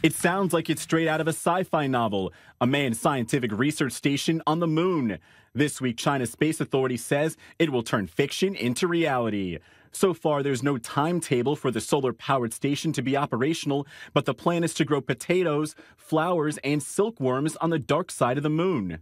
It sounds like it's straight out of a sci-fi novel, a manned scientific research station on the moon. This week, China's space authority says it will turn fiction into reality. So far, there's no timetable for the solar-powered station to be operational, but the plan is to grow potatoes, flowers, and silkworms on the dark side of the moon.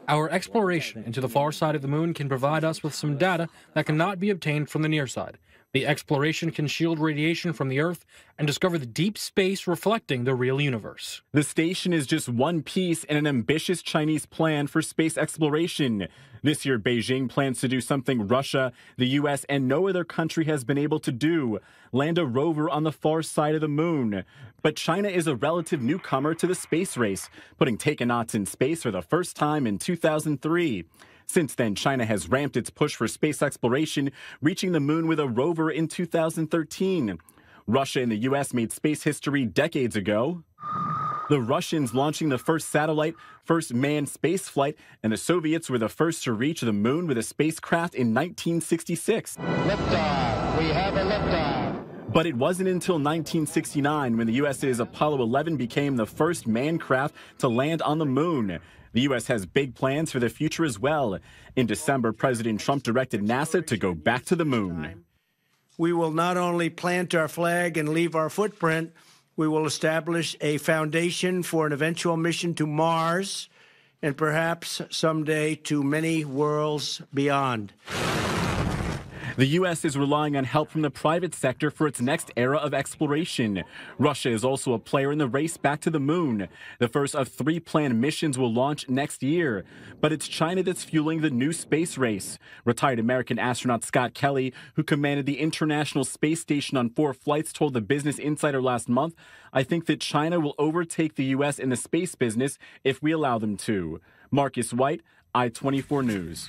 Our exploration into the far side of the moon can provide us with some data that cannot be obtained from the near side. The exploration can shield radiation from the Earth and discover the deep space reflecting the real universe. The station is just one piece in an ambitious Chinese plan for space exploration. This year, Beijing plans to do something Russia, the U.S., and no other country has been able to do: land a rover on the far side of the moon. But China is a relative newcomer to the space race, putting takonauts in space for the first time in 2003. Since then, China has ramped its push for space exploration, reaching the moon with a rover in 2013. Russia and the U.S. made space history decades ago. The Russians launching the first satellite, first manned space flight, and the Soviets were the first to reach the moon with a spacecraft in 1966. Liftoff. We have a liftoff. But it wasn't until 1969 when the US's Apollo 11 became the first manned craft to land on the moon. The U.S. has big plans for the future as well. In December, President Trump directed NASA to go back to the moon. We will not only plant our flag and leave our footprint, we will establish a foundation for an eventual mission to Mars and perhaps someday to many worlds beyond. The U.S. is relying on help from the private sector for its next era of exploration. Russia is also a player in the race back to the moon. The first of 3 planned missions will launch next year. But it's China that's fueling the new space race. Retired American astronaut Scott Kelly, who commanded the International Space Station on 4 flights, told the Business Insider last month, "I think that China will overtake the U.S. in the space business if we allow them to." Marques White, I-24 News.